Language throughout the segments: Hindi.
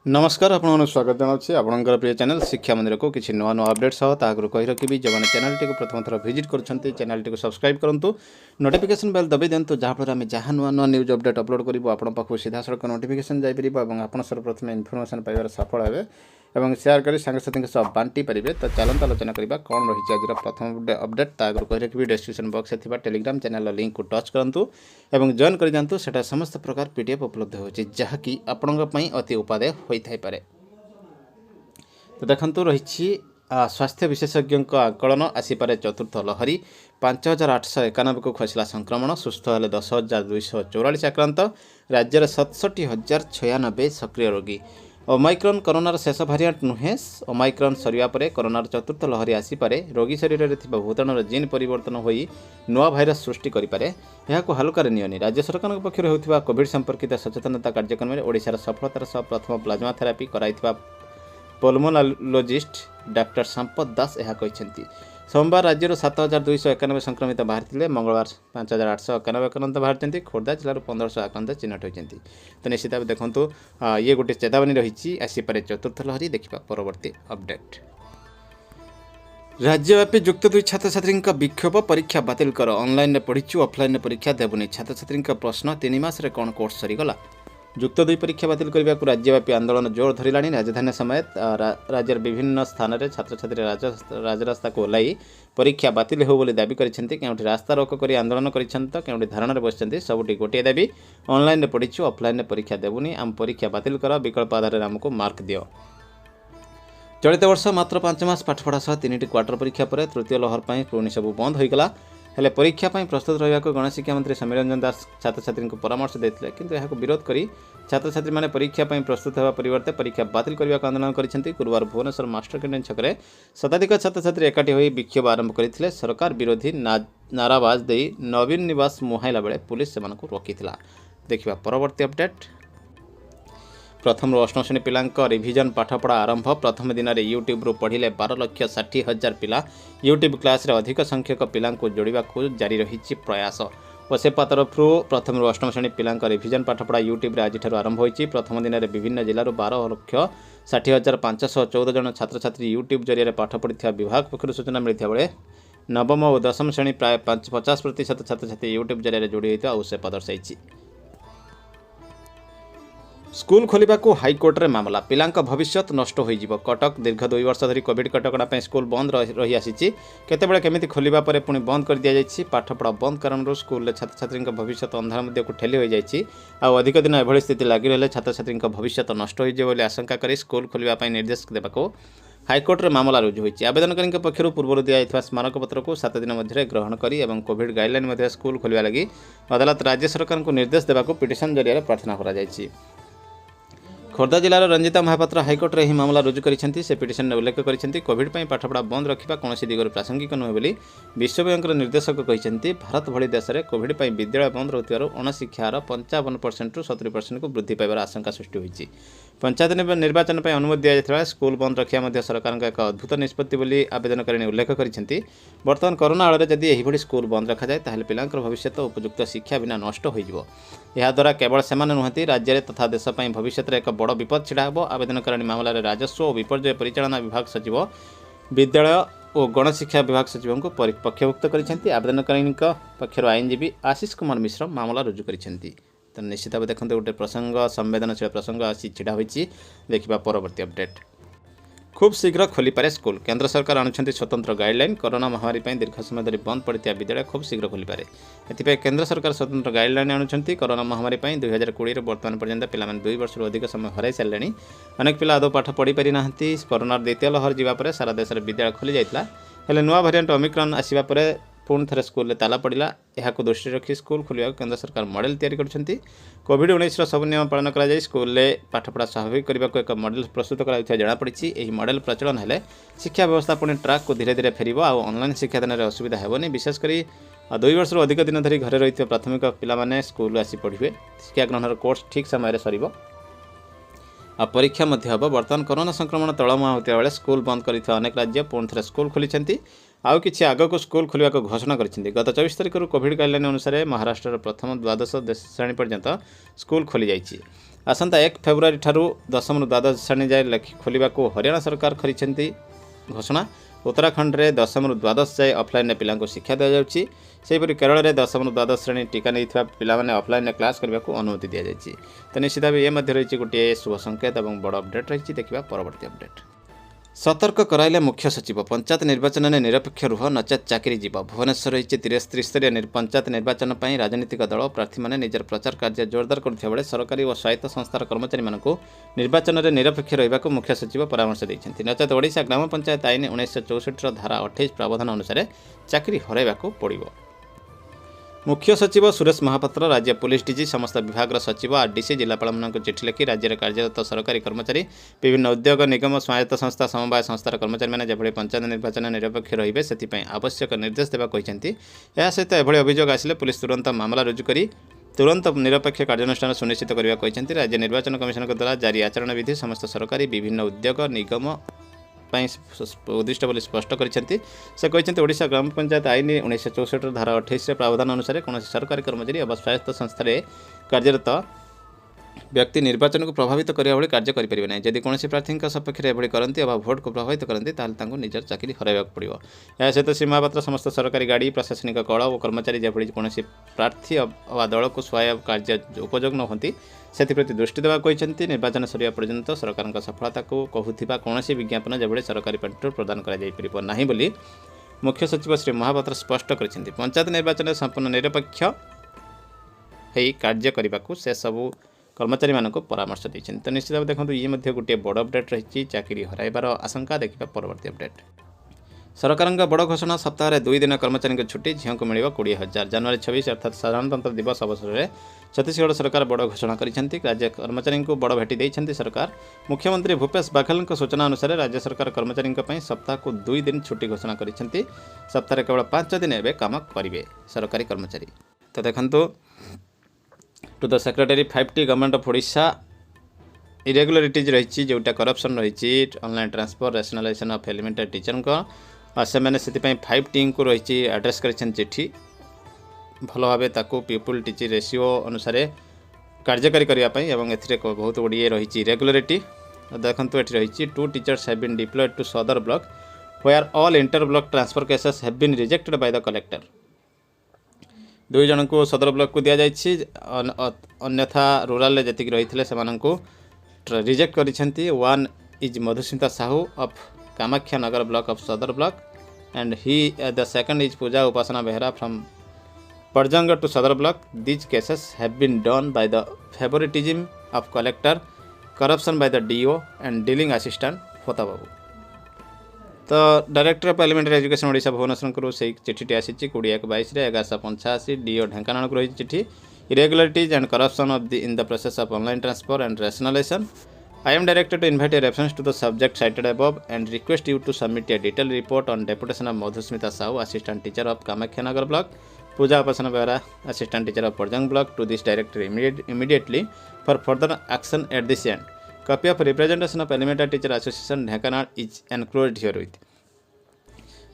नमस्कार आपण स्वागत जनावि आपणकर प्रिय चैनल शिक्षा मंदिर को किसी नुआ नुआ अपडेट सह ताकू कही रखी जो मैंने चैनल टी प्रथम थर विजिट कर चैनल टी सब्सक्राइब करूँ नोटिफिकेशन बेल दबाई दिंतु जहाँफल आम जहाँ नुआ नुआ न्यूज अपडेट अपलोड करूँ आपण पाखक सीधा सड़क नोटिफिकेशन जापर और आप सर प्रथम इनफर्मेशन पाइबार सफल हे और शेयर कर सांगसाथी सह बांटी पारे। तो चलते आलोचना करवा कौन रही आज प्रथम अपडेट ताकू कही रखी डिस्क्रिप्शन बॉक्स में टेलीग्राम चैनल लिंक को टच करूँ और जॉइन कर जातु से समस्त प्रकार पीडीएफ उपलब्ध हो जहाँकि आपण अति उपादेय होता है। तो देखु रही स्वास्थ्य विशेषज्ञ आकलन आसीपे चतुर्थ लहरी 5891 को खसला संक्रमण सुस्थ हेले 10,244 आक्रांत राज्य 67,096 सक्रिय रोगी। ओमाइक्रॉन कोरोनार शेष भारिएंट नुहे ओमाइक्रॉन सरिया परे कोरोनार चतुर्थ लहरी आसीपे रोगी शरीर में भूताणुर जीन परिवर्तन हो नुआ भाइरस सृष्टि करें यह हल्कार नियनि। राज्य सरकार पक्षर होता कोविड संपर्कित सचेतनता कार्यक्रम में ओडिशार सफलतार सह प्रथम प्लाज्मा थेरापी कराइथिबा पल्मोनोलॉजिस्ट डॉक्टर संपत दास यह कहते। सोमवार राज्यर 7,291 संक्रमित बाहरी मंगलवार 5,891 आक्रांत बाहरी खोर्धा जिलार 1,500 आक्रांत चिन्हट होती। तो निश्चित भाव देखो ये गोटे चेतावनी रही आसीपे चतुर्थ लहरी। देखा परवर्ती अपडेट। राज्यव्यापी युक्त 2 छात्र छात्री विक्षोभ परीक्षा बातिल कर ऑनलाइन पढ़ीचु ऑफलाइन परीक्षा देवनी छात्र छात्री प्रश्न 3 मास कौन कोर्स सरीगला। युक्त 2 परीक्षा बातिल करने को राज्यव्यापी आंदोलन जोर धरला। राजधानी समेत राज्यर विभिन्न स्थान में छात्र छात्री राजरास्ता को ओह्लाई परीक्षा बातिल हो बोली दाबी करछन्ति। केउठी रास्ता रोक करी आंदोलन करछन्ति तो केउठी धारणा बसछन्ति। सबुठी गोटे दाबी ऑनलाइन पढ़ीचु ऑफलाइन परीक्षा देबुनी आम परीक्षा बातिल कर विकल्प आधार आमको मार्क दियो। चलित वर्ष मात्र 5 मास पाठपढ़ा सह 3टी क्वार्टर परीक्षा पर तृतीय लहर पर पुणी सब बंद होगला। हेले परीक्षा पर प्रस्तुत रहा गणशिक्षा मंत्री समीर रंजन दास छात्र छात्री को परामर्श देते किंतु यह विरोध करी छात्र छात्री मैंने परीक्षा पर प्रस्तुत होगा परिवर्ते परीक्षा बातिल करने को आंदोलन करछन्ति। गुरुवार भुवनेश्वर मास्टर कैंटीन छकरे शताधिक छात्र छात्री एकाठी होई विक्षोभ आरंभ करथिले। सरकार विरोधी नाराबाज दे नवीन निवास मुहाइला बेले पुलिस सेमानकु रोकिथिला। देखिबा परवर्ती अपडेट। प्रथम अष्टम श्रेणी पिला रिविजन पाठपढ़ा आरंभ। प्रथम दिन में यूट्यूब पढ़िले 12,60,000 पिला यूट्यूब क्लास रे अधिक संख्यक पिला जोड़ा जारी रही प्रयास। ओसेपा तरफ प्रथम अष्टम श्रेणी पिला रिविजन पाठपढ़ा यूट्यूब आज आरंभ होती। प्रथम दिन में विभिन्न जिलूर 12,60,514 जन छात्र छात्री यूट्यूब जरिए पाठ पढ़ी विभाग पक्ष सूचना मिलता बेले नवम और दशम श्रेणी प्राय 50% छात्र छात्री यूट्यूब जरिए जोड़ी होता ओसेपा दर्शाई। स्कूल खोलिबा को हाईकोर्ट रे मामला पिलांक भविष्य नष्ट हो कटक दीर्घ 2 वर्ष धरी कोविड कटकड़ा स्कूल बंद रही आसी केतेबेले केमिति खोलिबा परे पुणी बंद कर दिया जायछि। पाठपढ़ा बंद कारण स्कूल छात्र छात्री भविष्य अंधार मध्य को ठेली हो जायछि। अधिक दिन एभली स्थिति लगी रही छात्र छात्री भविष्य नष्ट हो आशंका कर स्कूल खोलिबा निर्देश देवाक हाईकोर्ट रे मामला रुजु होइछि। आवेदनकारी पक्षर पूर्व दिया स्मारक पत्र को 7 दिन मध्य ग्रहण करी एवं कोविड गाइडलाइन मध्य स्कूल खोलिबा लगी अदालत राज्य सरकार को निर्देश देवाक पिटिशन जरिए प्रार्थना करा जायछि। खोर्धा जिलार रंजिता महापात्र हाईकोर्ट रे मामला रुजु करिसेंति। से पिटिशन में उल्लेख करिसेंति कोविड पई पाठपढ़ा बंद रखिबा कोनोसी दिगरे प्रासंगिक नुहे बोली विश्व बैंक निर्देशक कहिसेंति। भारत भली देश में कोविड पई विद्यालय बंद रहथिबारु अणशिक्षा हार 55% रु 70% को वृद्धि पाइबार आशंका सृष्टि होइछि। पंचायत निर्वाचन पर अनुमति दिया जायतिबा स्कूल बंद रखिया मध्य सरकार एक अद्भुत निष्पत्ति बोली आवेदनकारी उल्लेख करिसेंति। वर्तमान कोरोना आଳରେ जदि एहिभଳି स्कूल बंद रखा जाए ताहेले पिलांकर भविष्य उपयुक्त शिक्षा बिना नष्ट होइजिवो। यह द्वारा केवल सेमाने नुहति राज्य तथा देश पई भविष्य एक बड़ विपद छिड़ा हेबो। आवेदनकारी मामलार राजस्व और विपर्यय परिचालना विभाग सचिव विद्यालय और गणशिक्षा विभाग सचिव को पक्षभुक्त करिसेंति। आवेदनकारी पक्षर आईनजीवी आशीष कुमार मिश्र मामला रुजु करिसेंति। तो निश्चित भाव देखते गोटे प्रसंग संवेदनशील प्रसंग आसी छिड़ा होइछि। देखिबा परवर्ती अपडेट। खूब शीघ्र खोली पारे स्कूल केंद्र सरकार आणुछन्ति स्वतंत्र गाइडलाइन। कोरोना महामारी पर दीर्घ समय धरी बंद पड़ता विद्यालय खूब शीघ्र खोली पारे एथिपाई केंद्र सरकार स्वतंत्र गाइडलाइन आणुछन्ति। कोरोना महामारी पर 2020 वर्तमान पर्यंत पिला 2 वर्ष अधिक समय हराई सारे अनेक पिला आदौ पाठ पढ़ी पारि नाहंती। कोरोनार द्वितीय लहर जीवा परे सारा देश में विद्यालय खोली जाइतिला। हेले नुआ भारिएंट ओमिक्रॉन आसीबा परे पुणी थे स्कूल में ताला पड़ा। यह दृष्टि रखी स्कूल खोलिया केंद्र सरकार मॉडल तैयारी करछन्ति। कोविड-19 सब नियम पालन करा जाय स्कूल में पाठपढ़ा स्वाभाविक करने को एक मॉडल प्रस्तुत कर जनापड़ी। यह मॉडल प्रचलन हेले शिक्षा व्यवस्था पुणी ट्रैक को धीरे धीरे फेर और ऑनलाइन शिक्षादान में असुविधा हेबनी। विशेषकर 2 वर्ष अधिक दिन धरी घरे रही प्राथमिक पिलामाने स्कूल आसी पढ़िबे। शिक्षा ग्रहण कोर्स ठीक समय सरिबो और परीक्षा मध्य हम। वर्तमान कोरोना संक्रमण तलमुआ होता बेले स्कूल बंद कर अनेक राज्य पुणी थे स्कूल खोली आउ किछि आगको स्कूल खोलिबा को घोषणा करिसेंती। गत 24 तारिख रु कोविड गाइडलाइन अनुसार महाराष्ट्र प्रथम द्वादश श्रेणी पर्यंत स्कूल खोली जाइछि। आसंता 1 फेब्रुआरी ठारू दशम रु द्वादश श्रेणी जाए खोलिबा को हरियाणा सरकार करिसेंती घोषणा। उत्तराखंड रे दशम रु द्वादश जाए ऑफलाइन पिला को शिक्षा दिया जाउछि। सेहिपरि केरल रे दशम रु द्वादश श्रेणी टीका नैथिबा पिला माने ऑफलाइन क्लास करबा को अनुमति दिया जाइछि। तो निश्चित भाव ये मध्य रही गोटे शुभ संकेत और बड़ अपडेट रही। देखा परवर्ती अपडेट। सतर्क कराइले मुख्य सचिव पंचायत निर्वाचन में निरपेक्ष रुह नचेत चाकरी जीव। भुवनेश्वर रही 63 स्तरीय पंचायत निर्वाचन पर राजनीतिक दल प्रार्थी मैंने निजर प्रचार कार्य जोरदार करथिबा बेले सरकारी और स्वायत्त संस्थार कर्मचारी मानक निर्वाचन में निरपेक्ष रहिबा को मुख्य सचिव परामर्श देइछन्ति। नचेत ओडिशा ग्राम पंचायत आईन 1964 धारा 28 प्रावधान अनुसार चाकरी हराइबा को पड़िबो। मुख्य सचिव सुरेश महापात्र राज्य पुलिस डीजी समस्त विभाग सचिव आरडीसी जिलापाल मानक चिठी लिखि राज्य में कार्यरत सरकारी कर्मचारी विभिन्न उद्योग निगम स्वायत्त संस्था समवाय संस्थार कर्मचारी मैंने जभଳି पंचायत निर्वाचन निरपेक्ष रहिबे सेथिपई आवश्यक निर्देश देबा कहिसेंति। या सहित एभଳି अभियोग आसिले पुलिस तुरंत मामला रुजु करी तुरंत निरपेक्ष कार्यानुष्ठान सुनिश्चित करने कहिसेंति। राज्य निर्वाचन कमिशन द्वारा जारी आचरण विधि समस्त सरकारी विभिन्न उद्योग निगम उद्दिष्ट बोली स्पष्ट करिसेंति। से कहिसेंति ओडिशा ग्राम पंचायत आईन 1964 धारा 28 प्रावधान अनुसार कौन सरकारी कर्मचारी और स्वायत्त संस्था कार्यरत व्यक्ति निर्वाचन को प्रभावित करने भाई कार्य करेंगे ना। जदि कौन प्रार्थी सपक्ष में करती अथवा भोट को प्रभावित करती ताल निजर चाकरी हराइबा पड़ो। या सहित श्री महापात्र समस्त सरकारी गाड़ी प्रशासनिक कल और कर्मचारी जभଳି कौन प्रार्थी अथवा दल को स्वाय कार्य उपयोग न होती से दृष्टि देवा कहते। निर्वाचन सरिया पर्यंत सरकार सफलता को कहूथिबा कौन विज्ञापन जभଳି सरकारी पेट्रोल प्रदान करा बोली मुख्य सचिव श्री महापात्र स्पष्ट करिसेंति। पंचायत निर्वाचन संपूर्ण निरपेक्ष हेई कार्य करने को से सबू कर्मचारी मानक परामर्श देइछन्। तो निश्चित भाव देखो ये गोटे बड़ अपडेट रही चाकरी हराइबार आशंका। देखा परवर्ती अपडेट। सरकार बड़ घोषणा सप्ताह 2 दिन कर्मचारी छुट्टी झील को मिल 20,000। जनवरी 26 अर्थात साधारणतंत्र दिवस अवसर में छत्तीसगढ़ सरकार बड़ घोषणा करिसेंति। राज्य कर्मचारी को बड़ भेटी देइछन्ति सरकार। मुख्यमंत्री भूपेश बाघेल सूचना अनुसार राज्य सरकार कर्मचारी सप्ताह को 2 दिन छुट्टी घोषणा करिसेंति। सप्ताह केवल 5 दिन एवं काम करेंगे सरकारी कर्मचारी। तो देखो to the secretary 5T government of Odisha irregularities रही जोटा करप्शन रही online transfer rationalisation of elementary teacher को से मैंने 5T को रही एड्रेस कर चिठी भल भाव ताकू पीपुल टीचर रेशियो अनुसार कार्यकारी करने बहुत गुड़िए रही इरेगुलारिटी। देखो ये रही 2 teachers have been deployed to Sadar block where all inter block transfer cases have been rejected by the collector. 2 जन को सदर ब्लॉक को दि जाइए अन्यथा रूराल जी रही से रिजेक्ट करिसेंति। 1 is Madhusmita Sahu of Kamakhya Nagar block of Sadar block and he the second is Puja Upasana Behera from Parjang to Sadar block. These cases have been done by the favouritism of collector corruption by the DO and dealing assistant Fota Babu. तो director of elementary education Odisha Bhubaneswar से चिठी आसी 20/22 1185 डीओ ढेंकानाल को रही चिठी irregularities and corruption of in the process of online transfer and rationalisation. I am directed to invite a reference to the subject cited above and request you to submit a detail report on deputation of Madhusmita Sahu assistant teacher of Kamakhya Nagar block Puja Upasana Behera assistant teacher of Parjang block to this director immediately for further action at this end. Copy of representation of elementary teacher association Dhenkanal is enclosed here with.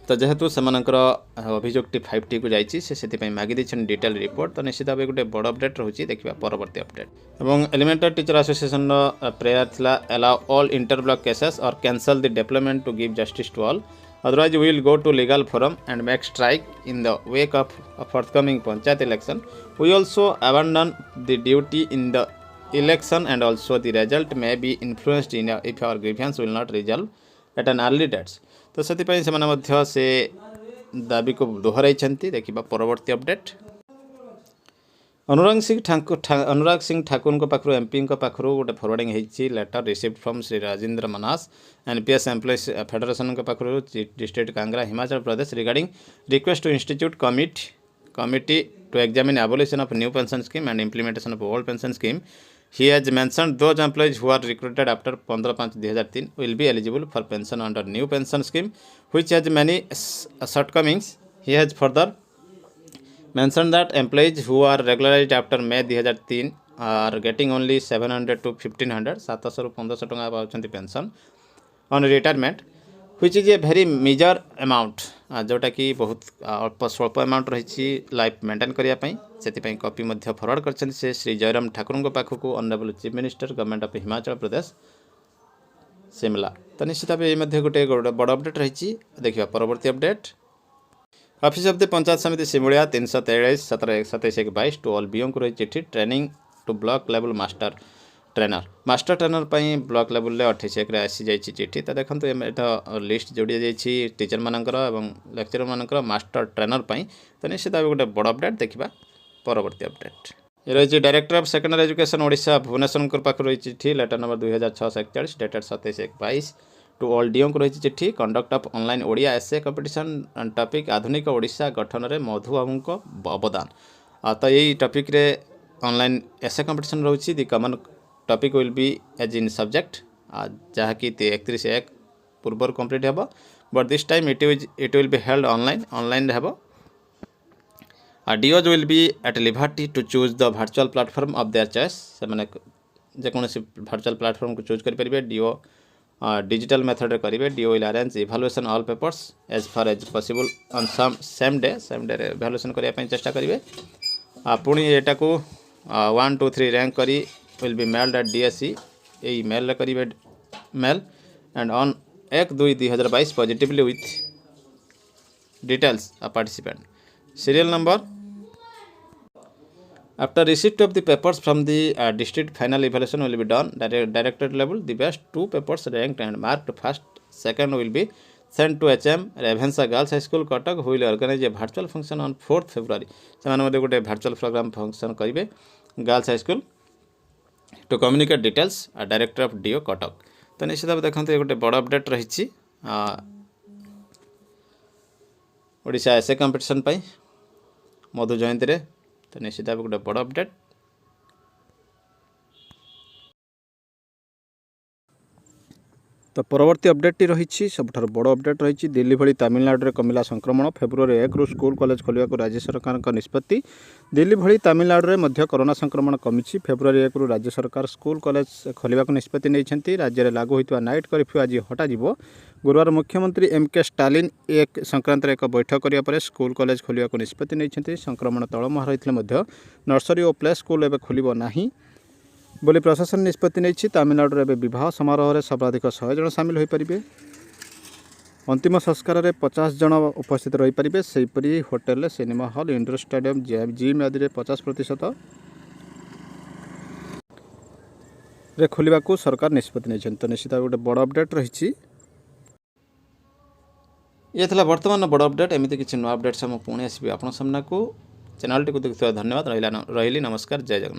तो जेहेतु से अभियोगटी 5T को जाइए से मागी डिटेल रिपोर्ट। तो निश्चित भाव गोटे बड़ अपडेट रोचे। देखा परवर्ती अपडेट। और एलिमेंटरी टीचर एसोसिएशन प्रेयर थिला allow all inter block cases और cancel the development to give justice to all otherwise we will go to legal forum and make strike in the wake of forthcoming panchayat election. We also abandon the duty in the election and also the result may be influenced in if our grievance will not resolve at an early dates। तो से दाबी को दोहराई। देखा परवर्ती अपडेट। अनुराग सिंह ठाकुर पाखु एमपी पाखु गोटे फरवर्डिंग होती letter received from Shri Rajendra Manas NPS employees federation पाखु district Kangra Himachal Pradesh regarding request to institute committee to examine abolition of new pension scheme and implementation of old pension scheme. He has mentioned those employees who are recruited after 15/5/2003 will be eligible for pension under new pension scheme, which has many shortcomings. He has further mentioned that employees who are regularized after May 2003 are getting only 700 to 1500 700 ରୁ 1500 ଟଙ୍କା ପାଉଛନ୍ତି pension on retirement, which is a very major amount जोटा कि बहुत अल्प स्वल्प अमाउंट रही लाइफ मेंटेन करने से कॉपी फरवर्ड कर श्री जयराम ठाकुर पाखक honourable chief minister government of Himachal Pradesh Shimla. तो निश्चित भाव ये गोटे बड़ अपडेट रही। देखिए परवर्ती update. Office of the panchayat समिति सिमुलिया 323 17 27 1 22 टू ऑल बीओ को रही चिठी training to block level master trainer block level 28 1 आसी जाइए चिठी। तो देखो ये लिस्ट जोड़ी जाइए टीचर मानकर लेक्चर मानकर मास्टर ट्रेनर तो निश्चित भाव गोटे बड़ अपडेट। देखा परवर्ती अपडेट ये रही director of secondary education Odisha Bhubaneswar पाखर रही चिठी letter number 2641 dated 27 1 22 to all DO को रही चिठी conduct of online Odia essay competition topic आधुनिक ओडिशा गठन में मधु बाबू को अवदान। तो यही टॉपिक रे ऑनलाइन एसे कंपटीशन रोची the common topic will be as in subject जहाँकि 31 1 पूर्व कंप्लीट हे but this time it will be held online हे। DOs will be at liberty to choose the virtual platform of their choice से मैंने जेकोसी virtual platform को चूज करेंगे। DO डिजिटल मेथड करेंगे। DO will arrange evaluation all papers as far as possible on same day evaluation करने चेष्टा करेंगे। पुणी एटा को 1 2 3 रैंक करी will be mailed at DSE यही मेल करेंगे mail and on 1 2 2022 positively with details of participant serial number। After receipt of the papers from the district, final evaluation will be done directorate level. The best 2 papers ranked and marked first, second will be sent to HM Revensa Girls High School Cuttack, who will organize a virtual function on 4th February. से गोटे virtual program function करेंगे girls high school to communicate details director of DO Cuttack. तो निश्चित भाव देखते गोटे बड़ अपडेट रही ओडिशा एसे कंपटीशन मधु जयंती। तो निश्चित भाव गोटे बड़ अपडेट। तो परवर्ती अपडेट रही सबुठार बड़ अपडेट रही दिल्ली भली तमिलनाडु में कमिला संक्रमण फेब्रुआरी 1 रु स्कूल कॉलेज खोलिया को राज्य सरकार निष्पत्ति। दिल्ली भली तमिलनाडु में कोरोना संक्रमण कमी फेब्रुआरी 1 रु राज्य सरकार स्कूल कॉलेज खोलिया को निष्पत्ति नहीं। राज्य में लागू होता नाइट कर्फ्यू आज हटाज। गुरुवार मुख्यमंत्री MK स्टालिन एक संक्रांत एक बैठक करने स्कूल कॉलेज खोलिया को निष्पत्ति नहीं। संक्रमण तलमुहा रही नर्सरी और प्ले स्कूल एवं खोल नहीं बोली प्रशासन निष्पत्ति नहीं। तमिलनाडु में विवाह समारोह में सर्वाधिक 100 जन सामिल हो पारे। अंतिम संस्कार में 50 जन उपस्थित रही पारे। सेहीपरि hotel cinema hall indoor stadium gym आदि 50% रे खोलिबा को सरकार निष्पत्ति नहीं। तो निश्चित गोटे बड़ अपडेट रही। ये था वर्तमान बड़ अपडेट। एमती किसी नुआ अपडेट से पुणी आसबि आपण सामना को। चैनल टी को देखिए धन्यवाद। रही नमस्कार। जय जगन्नाथ।